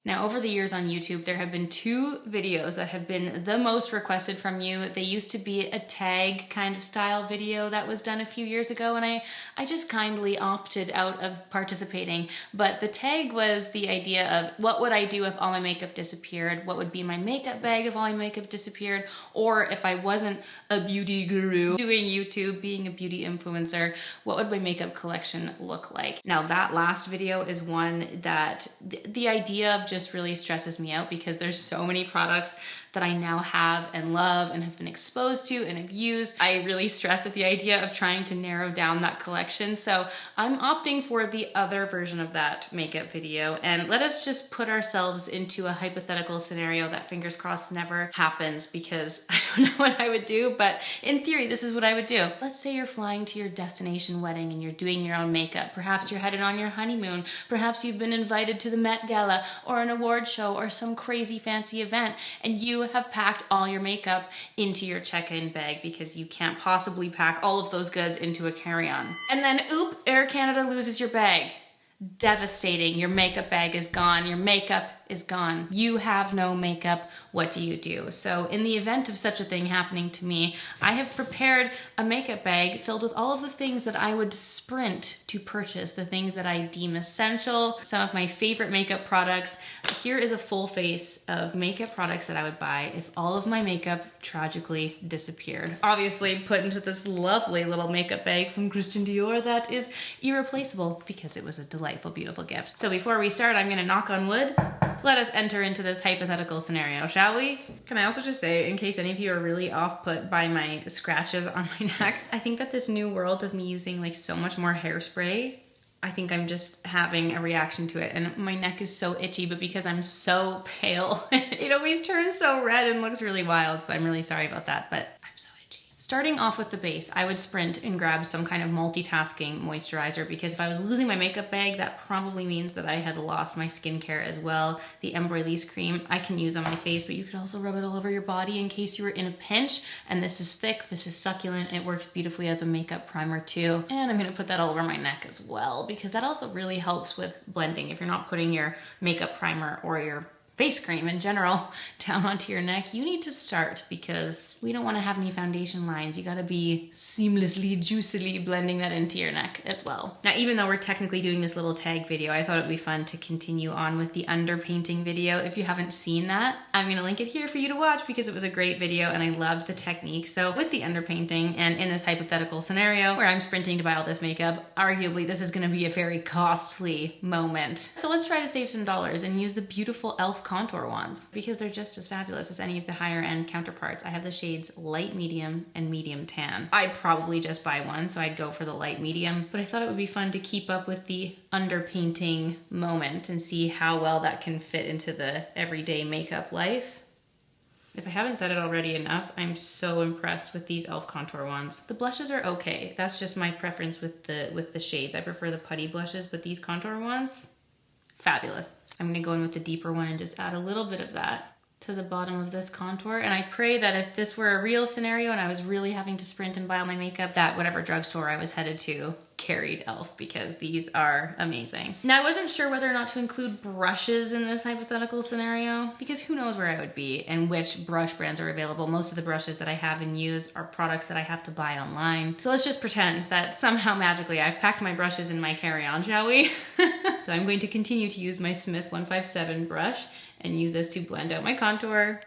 Now, over the years on YouTube, there have been two videos that have been the most requested from you. They used to be a tag kind of style video that was done a few years ago, and I just kindly opted out of participating. But the tag was the idea of what would I do if all my makeup disappeared? What would be my makeup bag if all my makeup disappeared? Or if I wasn't a beauty guru doing YouTube, being a beauty influencer, what would my makeup collection look like? Now, that last video is one that the idea of just really stresses me out because there's so many products that I now have and love and have been exposed to and have used. I really stress at the idea of trying to narrow down that collection. So I'm opting for the other version of that makeup video. And let us just put ourselves into a hypothetical scenario that, fingers crossed, never happens, because I don't know what I would do, but in theory, this is what I would do. Let's say you're flying to your destination wedding and you're doing your own makeup. Perhaps you're headed on your honeymoon. Perhaps you've been invited to the Met Gala or an award show or some crazy fancy event, and you have packed all your makeup into your check-in bag because you can't possibly pack all of those goods into a carry-on. And then, oop, Air Canada loses your bag. Devastating. Your makeup bag is gone. Your makeup is gone. You have no makeup. What do you do? So in the event of such a thing happening to me, I have prepared a makeup bag filled with all of the things that I would sprint to purchase, the things that I deem essential, some of my favorite makeup products. Here is a full face of makeup products that I would buy if all of my makeup tragically disappeared. Obviously put into this lovely little makeup bag from Christian Dior that is irreplaceable because it was a delightful, beautiful gift. So before we start, I'm gonna knock on wood. Let us enter into this hypothetical scenario, shall we? Can I also just say, in case any of you are really off-put by my scratches on my neck, I think that this new world of me using like so much more hairspray, I think I'm just having a reaction to it, and my neck is so itchy, but because I'm so pale, it always turns so red and looks really wild, so I'm really sorry about that, but I'm so itchy. Starting off with the base, I would sprint and grab some kind of multitasking moisturizer, because if I was losing my makeup bag, that probably means that I had lost my skincare as well. The Embryolisse cream I can use on my face, but you could also rub it all over your body in case you were in a pinch. And this is thick, this is succulent, it works beautifully as a makeup primer too. And I'm gonna put that all over my neck as well, because that also really helps with blending. If you're not putting your makeup primer or your face cream in general down onto your neck, you need to start, because we don't want to have any foundation lines. You got to be seamlessly, juicily blending that into your neck as well. Now, even though we're technically doing this little tag video, I thought it'd be fun to continue on with the underpainting video. If you haven't seen that, I'm gonna link it here for you to watch because it was a great video and I loved the technique. So with the underpainting and in this hypothetical scenario where I'm sprinting to buy all this makeup, arguably this is gonna be a very costly moment. So let's try to save some dollars and use the beautiful e.l.f. contour wands, because they're just as fabulous as any of the higher end counterparts. I have the shades light medium and medium tan. I'd probably just buy one, so I'd go for the light medium, but I thought it would be fun to keep up with the underpainting moment and see how well that can fit into the everyday makeup life. If I haven't said it already enough, I'm so impressed with these e.l.f. contour wands. The blushes are okay. That's just my preference with the shades. I prefer the putty blushes, but these contour ones, fabulous. I'm gonna go in with the deeper one and just add a little bit of that to the bottom of this contour. And I pray that if this were a real scenario and I was really having to sprint and buy all my makeup, that whatever drugstore I was headed to carried e.l.f. because these are amazing. Now, I wasn't sure whether or not to include brushes in this hypothetical scenario, because who knows where I would be and which brush brands are available. Most of the brushes that I have and use are products that I have to buy online. So let's just pretend that somehow magically I've packed my brushes in my carry-on, shall we? So I'm going to continue to use my Smith 157 brush and use this to blend out my contour.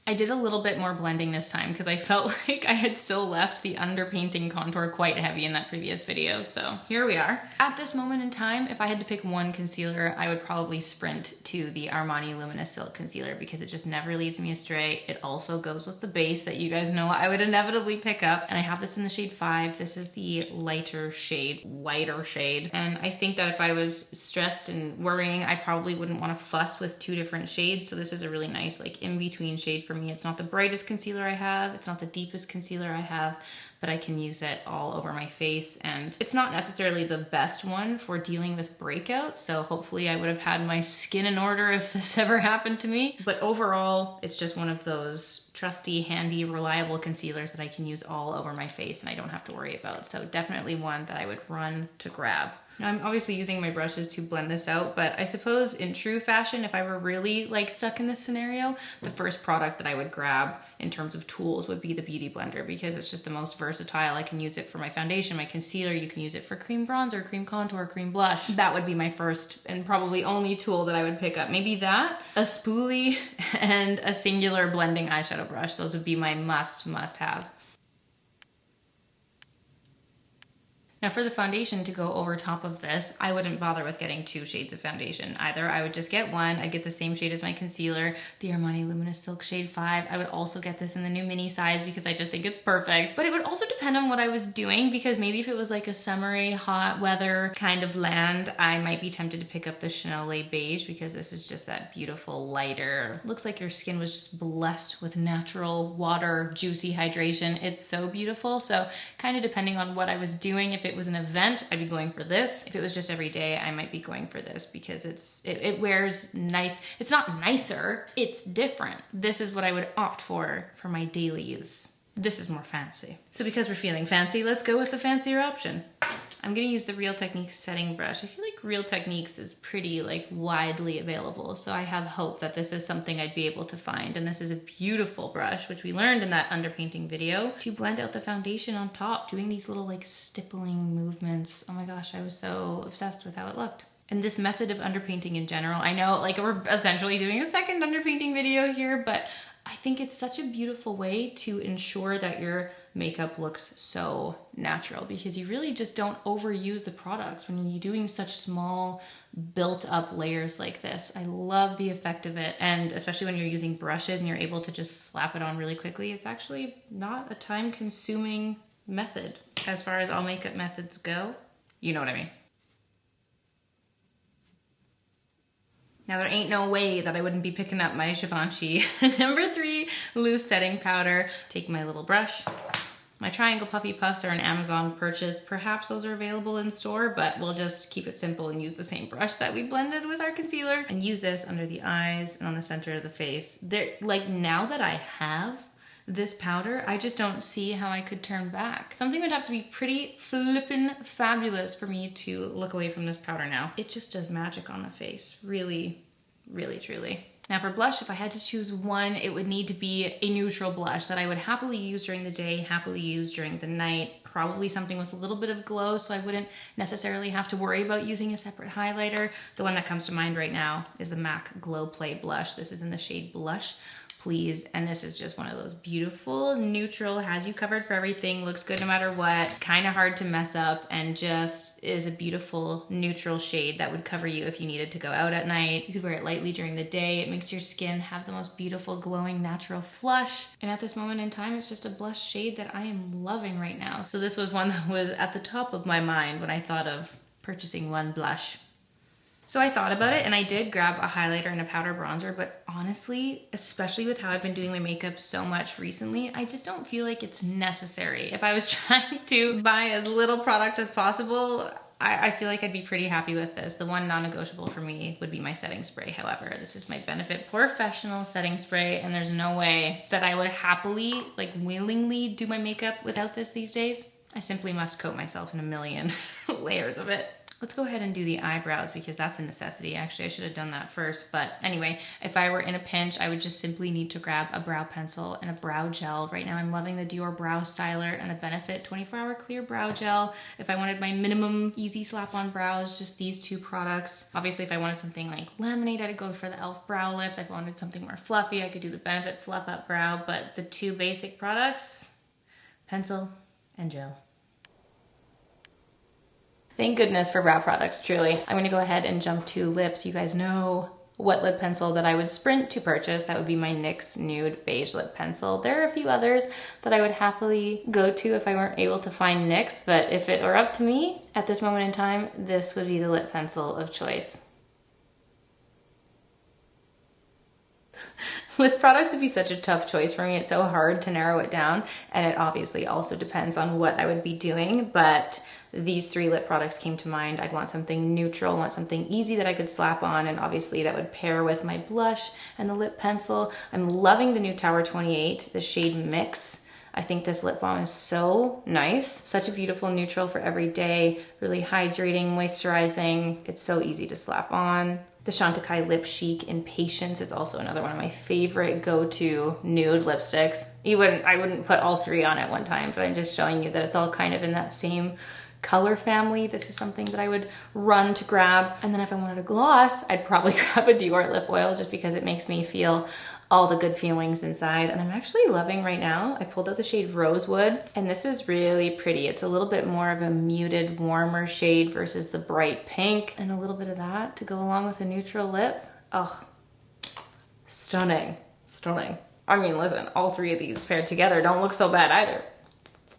I did a little bit more blending this time because I felt like I had still left the underpainting contour quite heavy in that previous video, so here we are. At this moment in time, if I had to pick one concealer, I would probably sprint to the Armani Luminous Silk Concealer because it just never leads me astray. It also goes with the base that you guys know I would inevitably pick up, and I have this in the shade 5. This is the lighter shade, whiter shade, and I think that if I was stressed and worrying, I probably wouldn't want to fuss with two different shades, so this is a really nice like in-between shade for me. It's not the brightest concealer I have, it's not the deepest concealer I have, but I can use it all over my face, and it's not necessarily the best one for dealing with breakouts, so hopefully I would have had my skin in order if this ever happened to me. But overall, it's just one of those trusty, handy, reliable concealers that I can use all over my face and I don't have to worry about. So definitely one that I would run to grab. Now I'm obviously using my brushes to blend this out, but I suppose in true fashion, if I were really like stuck in this scenario, the first product that I would grab in terms of tools would be the Beauty Blender, because it's just the most versatile. I can use it for my foundation, my concealer, you can use it for cream bronzer, cream contour, cream blush. That would be my first and probably only tool that I would pick up. Maybe that, a spoolie, and a singular blending eyeshadow brush. Those would be my must-haves. Now for the foundation to go over top of this, I wouldn't bother with getting 2 shades of foundation either. I would just get one. I'd get the same shade as my concealer, the Armani Luminous Silk Shade 5. I would also get this in the new mini size because I just think it's perfect. But it would also depend on what I was doing, because maybe if it was like a summery, hot weather kind of land, I might be tempted to pick up the Chanel Le Beige, because this is just that beautiful lighter. Looks like your skin was just blessed with natural water, juicy hydration. It's so beautiful. So kind of depending on what I was doing, if it was an event, I'd be going for this. If it was just every day, I might be going for this, because it wears nice. It's not nicer, it's different. This is what I would opt for my daily use. This is more fancy. So because we're feeling fancy, let's go with the fancier option. I'm gonna use the Real Techniques setting brush. I feel like Real Techniques is pretty like widely available, so I have hope that this is something I'd be able to find. And this is a beautiful brush, which we learned in that underpainting video, to blend out the foundation on top, doing these little like stippling movements. Oh my gosh, I was so obsessed with how it looked. And this method of underpainting in general, I know like we're essentially doing a second underpainting video here, but I think it's such a beautiful way to ensure that your makeup looks so natural, because you really just don't overuse the products when you're doing such small built up layers like this. I love the effect of it, and especially when you're using brushes and you're able to just slap it on really quickly, it's actually not a time consuming method as far as all makeup methods go. You know what I mean. Now there ain't no way that I wouldn't be picking up my Givenchy number 3 loose setting powder. Take my little brush. My Triangle Puffy Puffs are an Amazon purchase. Perhaps those are available in store, but we'll just keep it simple and use the same brush that we blended with our concealer, and use this under the eyes and on the center of the face. Like now that I have this powder, I just don't see how I could turn back. Something would have to be pretty flippin' fabulous for me to look away from this powder now. It just does magic on the face, really, really, truly. Now for blush, if I had to choose one, it would need to be a neutral blush that I would happily use during the day, happily use during the night, probably something with a little bit of glow, so I wouldn't necessarily have to worry about using a separate highlighter. The one that comes to mind right now is the MAC Glow Play blush. This is in the shade Blush Please, and this is just one of those beautiful, neutral, has you covered for everything, looks good no matter what, kind of hard to mess up, and just is a beautiful neutral shade that would cover you if you needed to go out at night. You could wear it lightly during the day. It makes your skin have the most beautiful, glowing, natural flush. And at this moment in time, it's just a blush shade that I am loving right now. So this was one that was at the top of my mind when I thought of purchasing one blush. So I thought about it, and I did grab a highlighter and a powder bronzer, but honestly, especially with how I've been doing my makeup so much recently, I just don't feel like it's necessary. If I was trying to buy as little product as possible, I feel like I'd be pretty happy with this. The one non-negotiable for me would be my setting spray, however. This is my Benefit Professional setting spray, and there's no way that I would happily, like willingly do my makeup without this these days. I simply must coat myself in a million layers of it. Let's go ahead and do the eyebrows, because that's a necessity. Actually, I should have done that first. But anyway, if I were in a pinch, I would just simply need to grab a brow pencil and a brow gel. Right now, I'm loving the Dior Brow Styler and the Benefit 24-Hour Clear Brow Gel. If I wanted my minimum easy slap-on brows, just these 2 products. Obviously, if I wanted something like laminate, I'd go for the e.l.f. Brow Lift. If I wanted something more fluffy, I could do the Benefit Fluff Up Brow. But the 2 basic products, pencil and gel. Thank goodness for brow products, truly. I'm gonna go ahead and jump to lips. You guys know what lip pencil that I would sprint to purchase. That would be my NYX Nude Beige Lip Pencil. There are a few others that I would happily go to if I weren't able to find NYX, but if it were up to me, at this moment in time, this would be the lip pencil of choice. Lip products would be such a tough choice for me. It's so hard to narrow it down, and it obviously also depends on what I would be doing, but these 3 lip products came to mind. I'd want something neutral, want something easy that I could slap on, and obviously that would pair with my blush and the lip pencil. I'm loving the new Tower 28, the shade Mix. I think this lip balm is so nice. Such a beautiful neutral for every day, really hydrating, moisturizing. It's so easy to slap on. The Chantecaille Lip Chic in Patience is also another one of my favorite go-to nude lipsticks. I wouldn't put all three on at one time, but I'm just showing you that it's all kind of in that same color family. This is something that I would run to grab. And then if I wanted a gloss, I'd probably grab a Dior lip oil just because it makes me feel all the good feelings inside. And I'm actually loving right now, I pulled out the shade Rosewood, and this is really pretty. It's a little bit more of a muted, warmer shade versus the bright pink, and a little bit of that to go along with a neutral lip. Oh, stunning, stunning. I mean, listen, all three of these paired together don't look so bad either.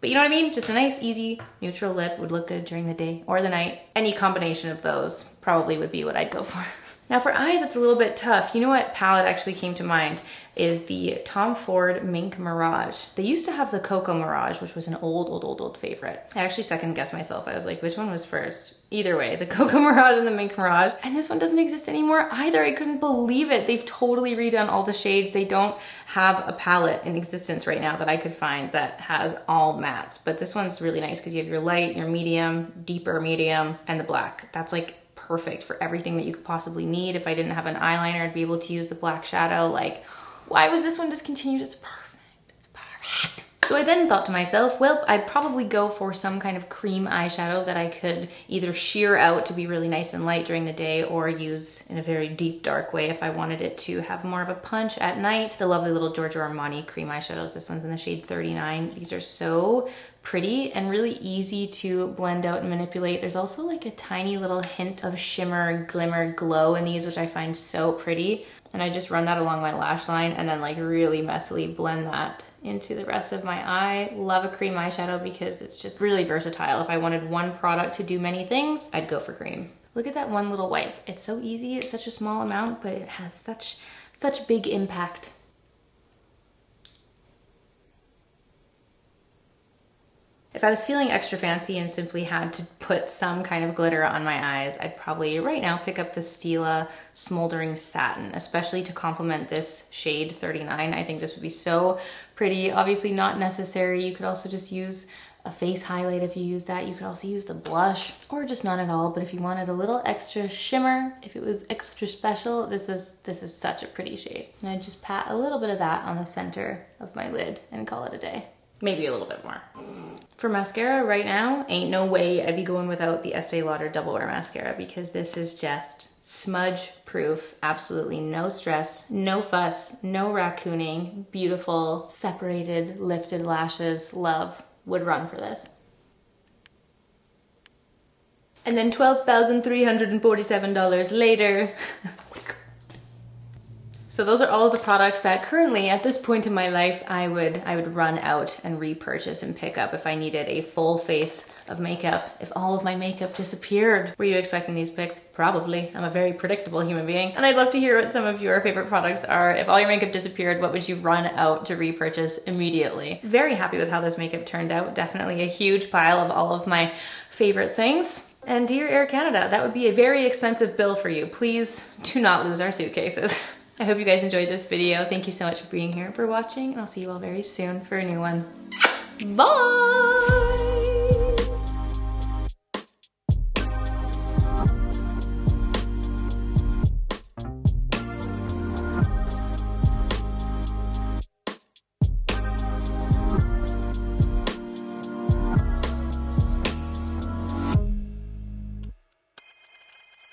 But you know what I mean? Just a nice, easy, neutral lip would look good during the day or the night. Any combination of those probably would be what I'd go for. Now for eyes, it's a little bit tough. You know what palette actually came to mind is the Tom Ford Mink Mirage. They used to have the Cocoa Mirage, which was an old favorite. I actually second guessed myself. I was like, which one was first? Either way, the Cocoa Mirage and the Mink Mirage. And this one doesn't exist anymore either. I couldn't believe it. They've totally redone all the shades. They don't have a palette in existence right now that I could find that has all mattes. But this one's really nice because you have your light, your medium, deeper medium, and the black. That's like perfect for everything that you could possibly need. If I didn't have an eyeliner, I'd be able to use the black shadow. Like, why was this one discontinued? It's perfect, it's perfect. So I then thought to myself, well, I'd probably go for some kind of cream eyeshadow that I could either sheer out to be really nice and light during the day or use in a very deep dark way if I wanted it to have more of a punch at night. The lovely little Giorgio Armani cream eyeshadows. This one's in the shade 39. These are so pretty and really easy to blend out and manipulate. There's also like a tiny little hint of shimmer, glimmer, glow in these, which I find so pretty. And I just run that along my lash line and then like really messily blend that into the rest of my eye. Love a cream eyeshadow because it's just really versatile. If I wanted one product to do many things, I'd go for cream. Look at that one little wipe. It's so easy, it's such a small amount, but it has such big impact. If I was feeling extra fancy and simply had to put some kind of glitter on my eyes, I'd probably right now pick up the Stila Smoldering Satin, especially to complement this shade 39. I think this would be so pretty. Obviously not necessary. You could also just use a face highlight if you use that. You could also use the blush or just none at all. But if you wanted a little extra shimmer, if it was extra special, this is such a pretty shade. And I just pat a little bit of that on the center of my lid and call it a day. Maybe a little bit more. For mascara right now, ain't no way I'd be going without the Estee Lauder Double Wear Mascara because this is just smudge proof, absolutely no stress, no fuss, no raccooning, beautiful, separated, lifted lashes, love, would run for this. And then $12,347 later. So those are all of the products that currently at this point in my life I would run out and repurchase and pick up if I needed a full face of makeup. If all of my makeup disappeared. Were you expecting these picks? Probably. I'm a very predictable human being. And I'd love to hear what some of your favorite products are. If all your makeup disappeared, what would you run out to repurchase immediately? Very happy with how this makeup turned out. Definitely a huge pile of all of my favorite things. And dear Air Canada, that would be a very expensive bill for you. Please do not lose our suitcases. I hope you guys enjoyed this video. Thank you so much for being here, for watching, and I'll see you all very soon for a new one. Bye!